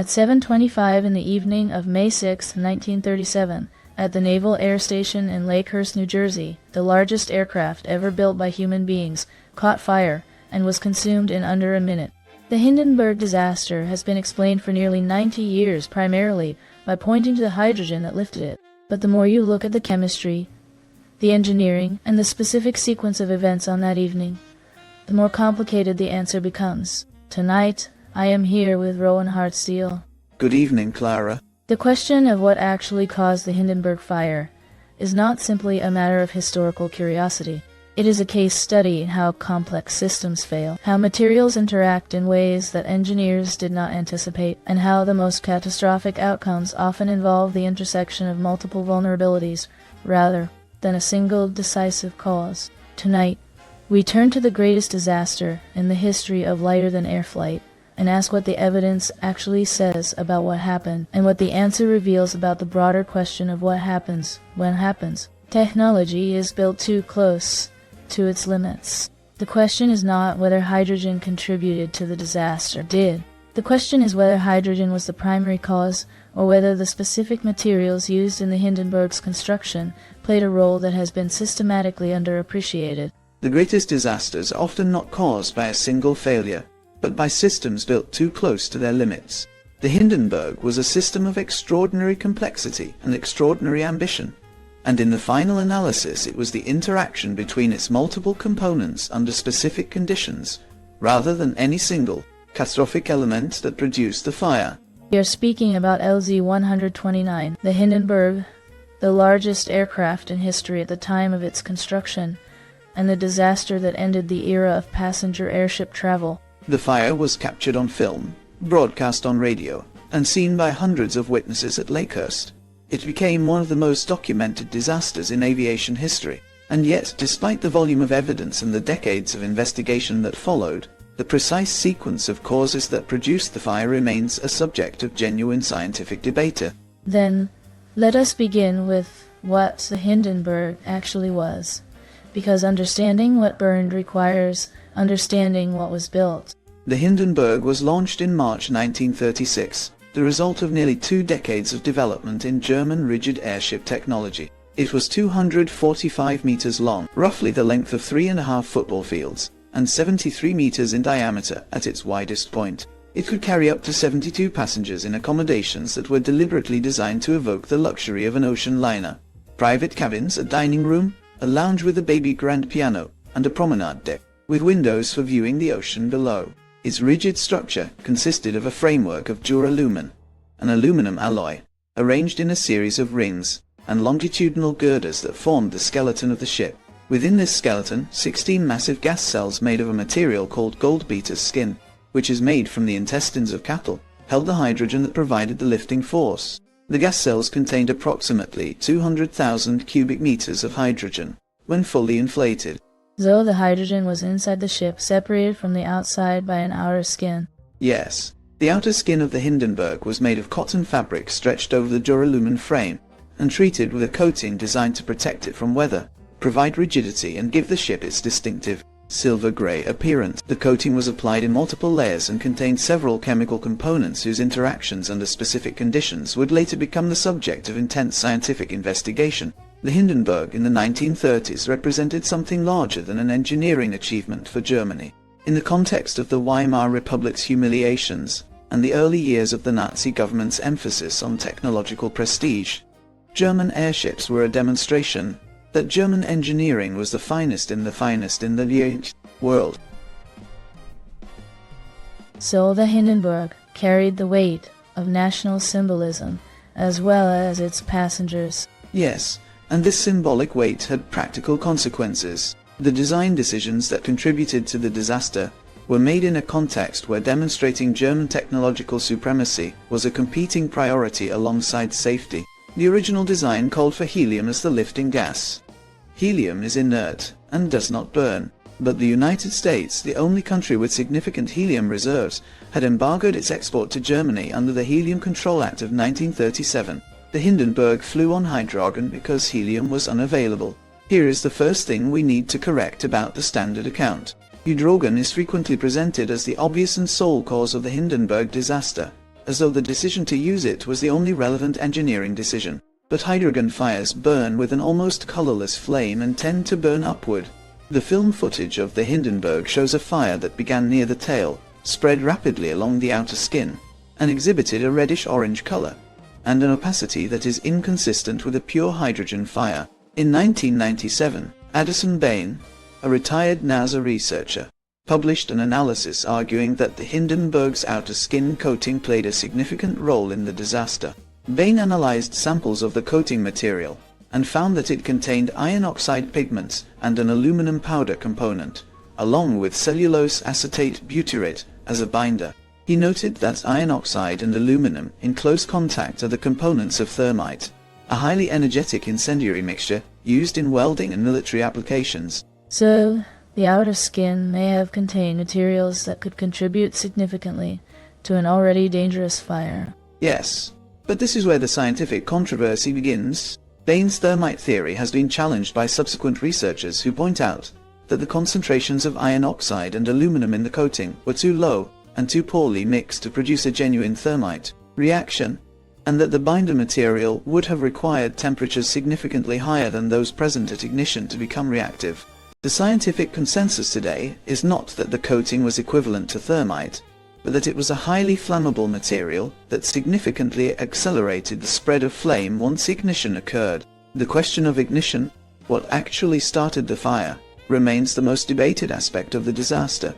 At 7:25 in the evening of May 6, 1937, at the Naval Air Station in Lakehurst, New Jersey, the largest aircraft ever built by human beings caught fire and was consumed in under a minute. The Hindenburg disaster has been explained for nearly 90 years primarily by pointing to the hydrogen that lifted it. But the more you look at the chemistry, the engineering, and the specific sequence of events on that evening, the more complicated the answer becomes. Tonight, I am here with Rowan Hartsteele. Good evening, Clara. The question of what actually caused the Hindenburg fire is not simply a matter of historical curiosity. It is a case study in how complex systems fail, how materials interact in ways that engineers did not anticipate, and how the most catastrophic outcomes often involve the intersection of multiple vulnerabilities rather than a single decisive cause. Tonight, we turn to the greatest disaster in the history of lighter-than-air flight and ask what the evidence actually says about what happened and what the answer reveals about the broader question of what happens when happens. Technology is built too close to its limits. The question is not whether hydrogen contributed to the disaster. Did. The question is whether hydrogen was the primary cause or whether the specific materials used in the Hindenburg's construction played a role that has been systematically underappreciated. The greatest disasters are often not caused by a single failure, but by systems built too close to their limits. The Hindenburg was a system of extraordinary complexity and extraordinary ambition. And in the final analysis it was the interaction between its multiple components under specific conditions, rather than any single, catastrophic element that produced the fire. We are speaking about LZ-129, the Hindenburg, the largest aircraft in history at the time of its construction, and the disaster that ended the era of passenger airship travel. The fire was captured on film, broadcast on radio, and seen by hundreds of witnesses at Lakehurst. It became one of the most documented disasters in aviation history, and yet, despite the volume of evidence and the decades of investigation that followed, the precise sequence of causes that produced the fire remains a subject of genuine scientific debate. Then, let us begin with what the Hindenburg actually was, because understanding what burned requires understanding what was built. The Hindenburg was launched in March 1936. The result of nearly 2 decades of development in German rigid airship technology. It was 245 meters long, roughly the length of 3.5 football fields, and 73 meters in diameter at its widest point. It could carry up to 72 passengers in accommodations that were deliberately designed to evoke the luxury of an ocean liner. Private cabins, a dining room, a lounge with a baby grand piano, and a promenade deck, with windows for viewing the ocean below. Its rigid structure consisted of a framework of duralumin, an aluminum alloy, arranged in a series of rings, and longitudinal girders that formed the skeleton of the ship. Within this skeleton, 16 massive gas cells made of a material called goldbeater's skin, which is made from the intestines of cattle, held the hydrogen that provided the lifting force. The gas cells contained approximately 200,000 cubic meters of hydrogen, when fully inflated. So the hydrogen was inside the ship, separated from the outside by an outer skin. Yes. The outer skin of the Hindenburg was made of cotton fabric stretched over the duralumin frame, and treated with a coating designed to protect it from weather, provide rigidity and give the ship its distinctive, silver-grey appearance. The coating was applied in multiple layers and contained several chemical components whose interactions under specific conditions would later become the subject of intense scientific investigation. The Hindenburg in the 1930s represented something larger than an engineering achievement for Germany. In the context of the Weimar Republic's humiliations, and the early years of the Nazi government's emphasis on technological prestige, German airships were a demonstration that German engineering was the finest in the world. So the Hindenburg carried the weight of national symbolism, as well as its passengers. Yes. And this symbolic weight had practical consequences. The design decisions that contributed to the disaster were made in a context where demonstrating German technological supremacy was a competing priority alongside safety. The original design called for helium as the lifting gas. Helium is inert and does not burn, but the United States, the only country with significant helium reserves, had embargoed its export to Germany under the Helium Control Act of 1937. The Hindenburg flew on hydrogen because helium was unavailable. Here is the first thing we need to correct about the standard account. Hydrogen is frequently presented as the obvious and sole cause of the Hindenburg disaster, as though the decision to use it was the only relevant engineering decision. But hydrogen fires burn with an almost colorless flame and tend to burn upward. The film footage of the Hindenburg shows a fire that began near the tail, spread rapidly along the outer skin, and exhibited a reddish-orange color, and an opacity that is inconsistent with a pure hydrogen fire. In 1997, Addison Bain, a retired NASA researcher, published an analysis arguing that the Hindenburg's outer skin coating played a significant role in the disaster. Bain analyzed samples of the coating material and found that it contained iron oxide pigments and an aluminum powder component, along with cellulose acetate butyrate as a binder. He noted that iron oxide and aluminum in close contact are the components of thermite, a highly energetic incendiary mixture used in welding and military applications. So, the outer skin may have contained materials that could contribute significantly to an already dangerous fire. Yes, but this is where the scientific controversy begins. Bain's thermite theory has been challenged by subsequent researchers who point out that the concentrations of iron oxide and aluminum in the coating were too low and too poorly mixed to produce a genuine thermite reaction, and that the binder material would have required temperatures significantly higher than those present at ignition to become reactive. The scientific consensus today is not that the coating was equivalent to thermite, but that it was a highly flammable material that significantly accelerated the spread of flame once ignition occurred. The question of ignition, what actually started the fire, remains the most debated aspect of the disaster.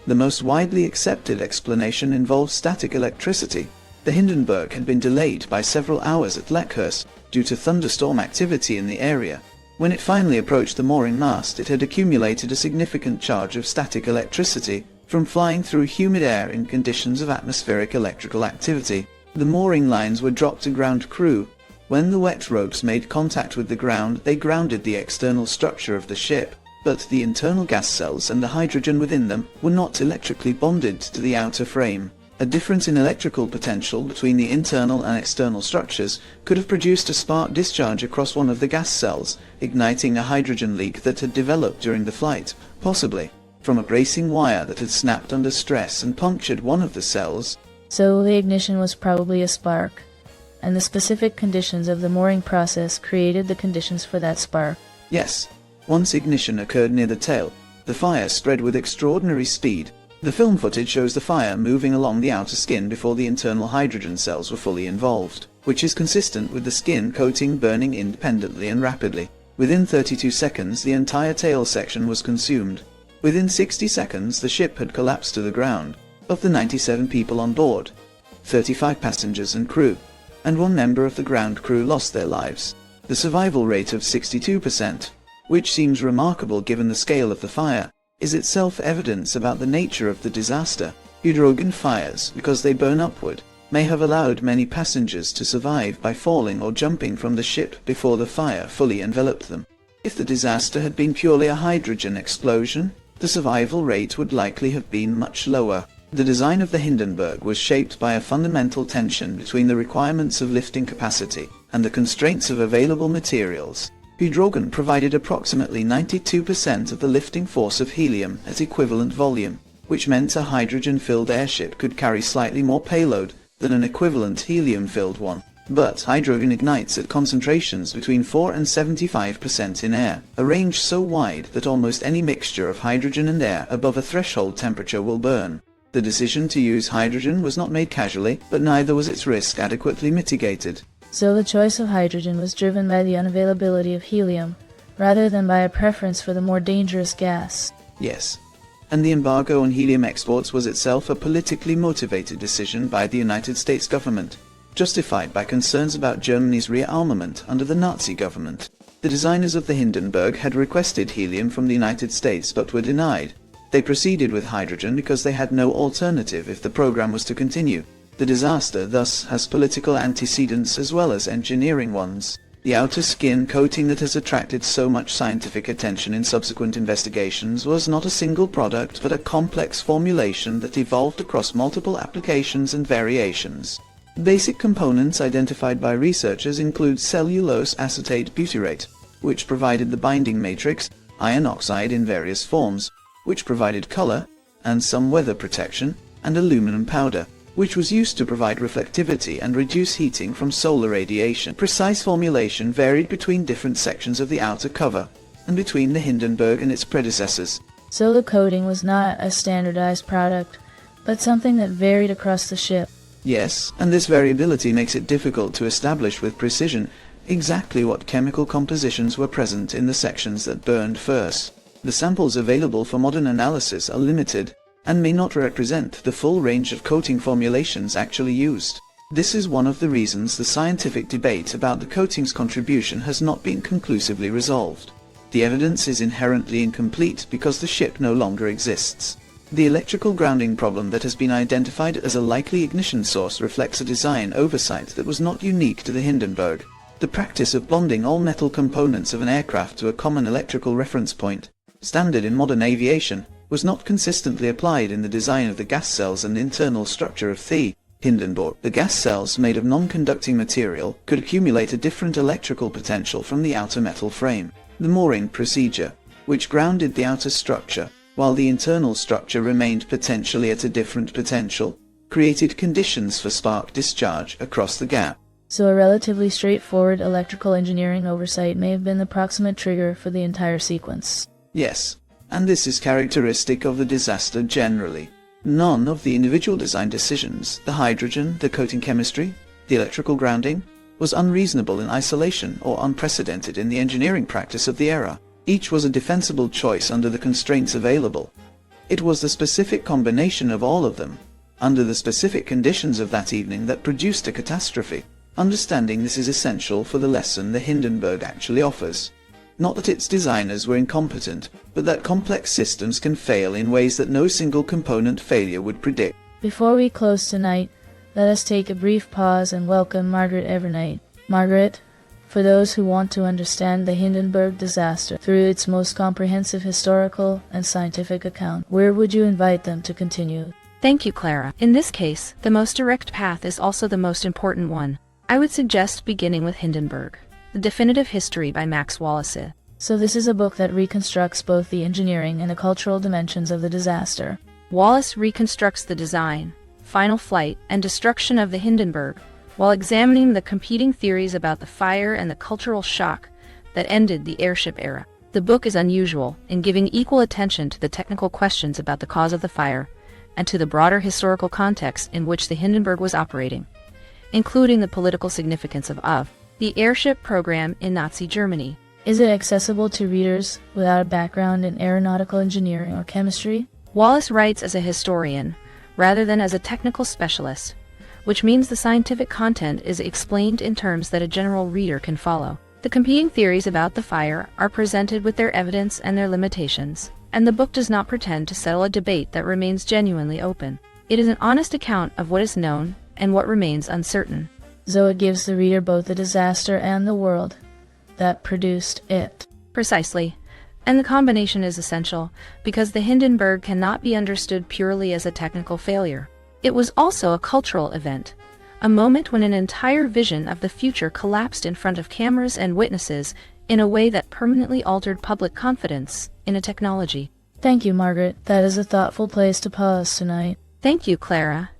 The most widely accepted explanation involves static electricity. The Hindenburg had been delayed by several hours at Leckhurst due to thunderstorm activity in the area. When it finally approached the mooring mast, it had accumulated a significant charge of static electricity from flying through humid air in conditions of atmospheric electrical activity. The mooring lines were dropped to ground crew. When the wet ropes made contact with the ground, they grounded the external structure of the ship, but the internal gas cells and the hydrogen within them were not electrically bonded to the outer frame. A difference in electrical potential between the internal and external structures could have produced a spark discharge across one of the gas cells, igniting a hydrogen leak that had developed during the flight, possibly from a bracing wire that had snapped under stress and punctured one of the cells. So the ignition was probably a spark, and the specific conditions of the mooring process created the conditions for that spark. Yes. Once ignition occurred near the tail, the fire spread with extraordinary speed. The film footage shows the fire moving along the outer skin before the internal hydrogen cells were fully involved, which is consistent with the skin coating burning independently and rapidly. Within 32 seconds, the entire tail section was consumed. Within 60 seconds, the ship had collapsed to the ground. Of the 97 people on board, 35 passengers and crew, and one member of the ground crew lost their lives. The survival rate of 62%, which seems remarkable given the scale of the fire, is itself evidence about the nature of the disaster. Hydrogen fires, because they burn upward, may have allowed many passengers to survive by falling or jumping from the ship before the fire fully enveloped them. If the disaster had been purely a hydrogen explosion, the survival rate would likely have been much lower. The design of the Hindenburg was shaped by a fundamental tension between the requirements of lifting capacity and the constraints of available materials. Hydrogen provided approximately 92% of the lifting force of helium at equivalent volume, which meant a hydrogen-filled airship could carry slightly more payload than an equivalent helium-filled one. But hydrogen ignites at concentrations between 4 and 75% in air, a range so wide that almost any mixture of hydrogen and air above a threshold temperature will burn. The decision to use hydrogen was not made casually, but neither was its risk adequately mitigated. So the choice of hydrogen was driven by the unavailability of helium, rather than by a preference for the more dangerous gas. Yes. And the embargo on helium exports was itself a politically motivated decision by the United States government, justified by concerns about Germany's rearmament under the Nazi government. The designers of the Hindenburg had requested helium from the United States but were denied. They proceeded with hydrogen because they had no alternative if the program was to continue. The disaster thus has political antecedents as well as engineering ones. The outer skin coating that has attracted so much scientific attention in subsequent investigations was not a single product but a complex formulation that evolved across multiple applications and variations. Basic components identified by researchers include cellulose acetate butyrate, which provided the binding matrix, iron oxide in various forms, which provided color and some weather protection, and aluminum powder, which was used to provide reflectivity and reduce heating from solar radiation. Precise formulation varied between different sections of the outer cover, and between the Hindenburg and its predecessors. So the coating was not a standardized product, but something that varied across the ship. Yes, and this variability makes it difficult to establish with precision exactly what chemical compositions were present in the sections that burned first. The samples available for modern analysis are limited, and may not represent the full range of coating formulations actually used. This is one of the reasons the scientific debate about the coating's contribution has not been conclusively resolved. The evidence is inherently incomplete because the ship no longer exists. The electrical grounding problem that has been identified as a likely ignition source reflects a design oversight that was not unique to the Hindenburg. The practice of bonding all metal components of an aircraft to a common electrical reference point, standard in modern aviation, was not consistently applied in the design of the gas cells and internal structure of the Hindenburg. The gas cells, made of non-conducting material, could accumulate a different electrical potential from the outer metal frame. The mooring procedure, which grounded the outer structure, while the internal structure remained potentially at a different potential, created conditions for spark discharge across the gap. So a relatively straightforward electrical engineering oversight may have been the proximate trigger for the entire sequence. Yes, and this is characteristic of the disaster generally. None of the individual design decisions, the hydrogen, the coating chemistry, the electrical grounding, was unreasonable in isolation or unprecedented in the engineering practice of the era. Each was a defensible choice under the constraints available. It was the specific combination of all of them, under the specific conditions of that evening, that produced a catastrophe. Understanding this is essential for the lesson the Hindenburg actually offers. Not that its designers were incompetent, but that complex systems can fail in ways that no single component failure would predict. Before we close tonight, let us take a brief pause and welcome Margaret Evernight. Margaret, for those who want to understand the Hindenburg disaster through its most comprehensive historical and scientific account, where would you invite them to continue? Thank you, Clara. In this case, the most direct path is also the most important one. I would suggest beginning with Hindenburg, The Definitive History by Max Wallace. So this is a book that reconstructs both the engineering and the cultural dimensions of the disaster. Wallace reconstructs the design, final flight, and destruction of the Hindenburg, while examining the competing theories about the fire and the cultural shock that ended the airship era. The book is unusual in giving equal attention to the technical questions about the cause of the fire and to the broader historical context in which the Hindenburg was operating, including the political significance of the airship program in Nazi Germany. Is it accessible to readers without a background in aeronautical engineering or chemistry? Wallace writes as a historian, rather than as a technical specialist, which means the scientific content is explained in terms that a general reader can follow. The competing theories about the fire are presented with their evidence and their limitations, and the book does not pretend to settle a debate that remains genuinely open. It is an honest account of what is known and what remains uncertain. So it gives the reader both the disaster and the world that produced it. Precisely. And the combination is essential, because the Hindenburg cannot be understood purely as a technical failure. It was also a cultural event, a moment when an entire vision of the future collapsed in front of cameras and witnesses in a way that permanently altered public confidence in a technology. Thank you, Margaret. That is a thoughtful place to pause tonight. Thank you, Clara.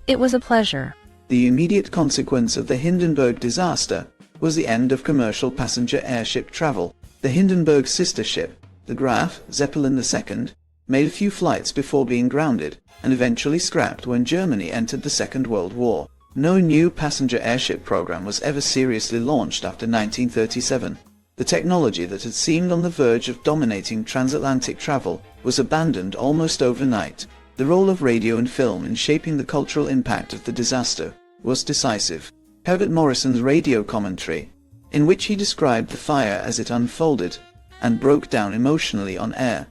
It was a pleasure. The immediate consequence of the Hindenburg disaster was the end of commercial passenger airship travel. The Hindenburg sister ship, the Graf Zeppelin II, made a few flights before being grounded, and eventually scrapped when Germany entered the Second World War. No new passenger airship program was ever seriously launched after 1937. The technology that had seemed on the verge of dominating transatlantic travel was abandoned almost overnight. The role of radio and film in shaping the cultural impact of the disaster was decisive. Herbert Morrison's radio commentary, in which he described the fire as it unfolded and broke down emotionally on air,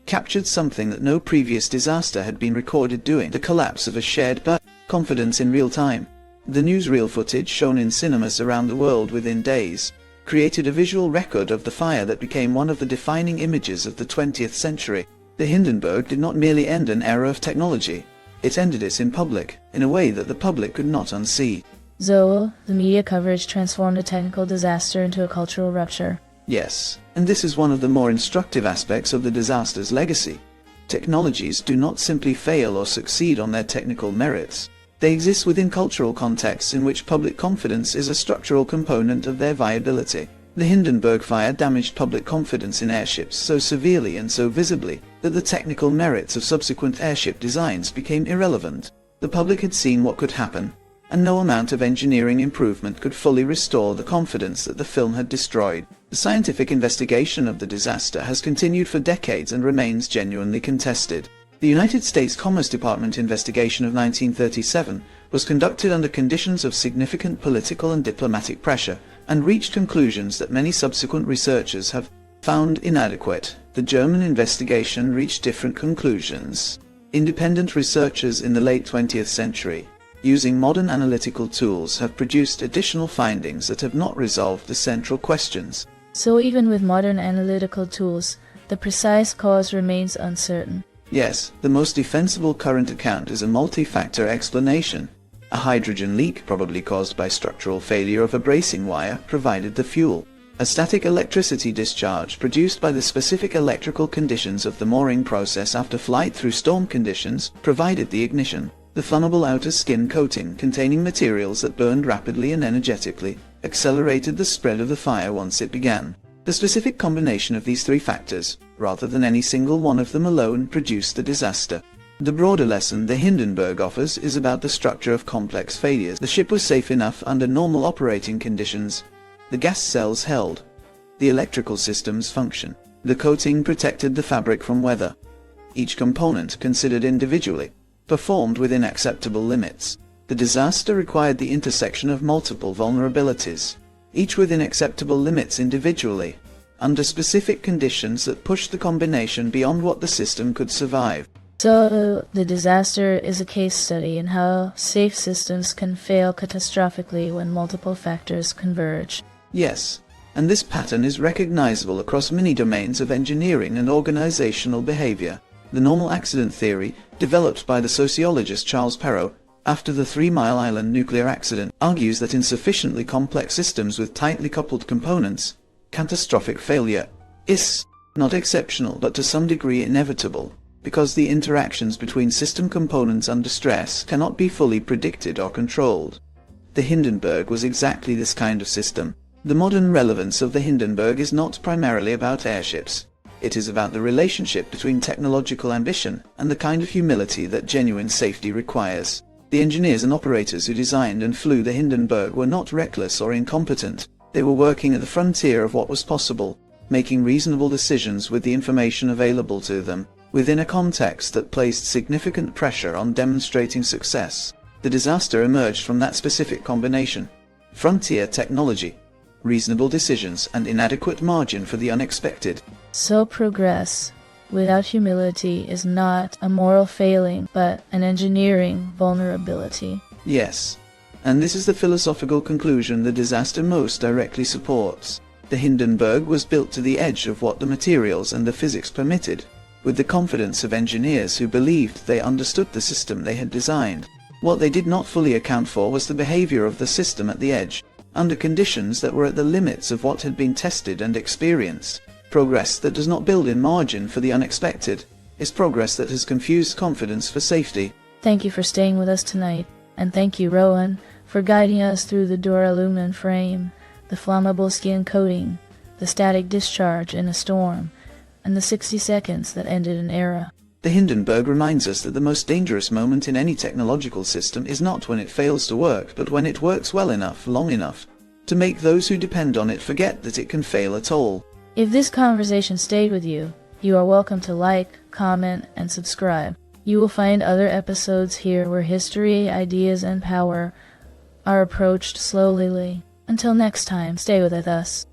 captured something that no previous disaster had been recorded doing: the collapse of a shared confidence in real time. The newsreel footage shown in cinemas around the world within days created a visual record of the fire that became one of the defining images of the 20th century. The Hindenburg did not merely end an era of technology, it ended it in public, in a way that the public could not unsee. Zoe, the media coverage transformed a technical disaster into a cultural rupture. Yes, and this is one of the more instructive aspects of the disaster's legacy. Technologies do not simply fail or succeed on their technical merits. They exist within cultural contexts in which public confidence is a structural component of their viability. The Hindenburg fire damaged public confidence in airships so severely and so visibly that the technical merits of subsequent airship designs became irrelevant. The public had seen what could happen, and no amount of engineering improvement could fully restore the confidence that the film had destroyed. The scientific investigation of the disaster has continued for decades and remains genuinely contested. The United States Commerce Department investigation of 1937 was conducted under conditions of significant political and diplomatic pressure, and reached conclusions that many subsequent researchers have found inadequate. The German investigation reached different conclusions. Independent researchers in the late 20th century, using modern analytical tools, have produced additional findings that have not resolved the central questions. So even with modern analytical tools, the precise cause remains uncertain. Yes, the most defensible current account is a multi-factor explanation. A hydrogen leak, probably caused by structural failure of a bracing wire, provided the fuel. A static electricity discharge produced by the specific electrical conditions of the mooring process after flight through storm conditions provided the ignition. The flammable outer skin coating, containing materials that burned rapidly and energetically, accelerated the spread of the fire once it began. The specific combination of these three factors, rather than any single one of them alone, produced the disaster. The broader lesson the Hindenburg offers is about the structure of complex failures. The ship was safe enough under normal operating conditions. The gas cells held. The electrical systems function. The coating protected the fabric from weather. Each component, considered individually, performed within acceptable limits. The disaster required the intersection of multiple vulnerabilities, each within acceptable limits individually, under specific conditions that pushed the combination beyond what the system could survive. So, the disaster is a case study in how safe systems can fail catastrophically when multiple factors converge. Yes, and this pattern is recognizable across many domains of engineering and organizational behavior. The normal accident theory, developed by the sociologist Charles Perrow after the 3 Mile Island nuclear accident, argues that in sufficiently complex systems with tightly coupled components, catastrophic failure is not exceptional but to some degree inevitable, because the interactions between system components under stress cannot be fully predicted or controlled. The Hindenburg was exactly this kind of system. The modern relevance of the Hindenburg is not primarily about airships. It is about the relationship between technological ambition and the kind of humility that genuine safety requires. The engineers and operators who designed and flew the Hindenburg were not reckless or incompetent. They were working at the frontier of what was possible, making reasonable decisions with the information available to them, within a context that placed significant pressure on demonstrating success. The disaster emerged from that specific combination: frontier technology, reasonable decisions, and inadequate margin for the unexpected. So progress without humility is not a moral failing, but an engineering vulnerability. Yes, and this is the philosophical conclusion the disaster most directly supports. The Hindenburg was built to the edge of what the materials and the physics permitted, with the confidence of engineers who believed they understood the system they had designed. What they did not fully account for was the behavior of the system at the edge, under conditions that were at the limits of what had been tested and experienced. Progress that does not build in margin for the unexpected is progress that has confused confidence for safety. Thank you for staying with us tonight, and thank you, Rowan, for guiding us through the duralumin frame, the flammable skin coating, the static discharge in a storm, and the 60 seconds that ended an era. The Hindenburg reminds us that the most dangerous moment in any technological system is not when it fails to work, but when it works well enough, long enough, to make those who depend on it forget that it can fail at all. If this conversation stayed with you, you are welcome to like, comment, and subscribe. You will find other episodes here where history, ideas, and power are approached slowly. Until next time, stay with us.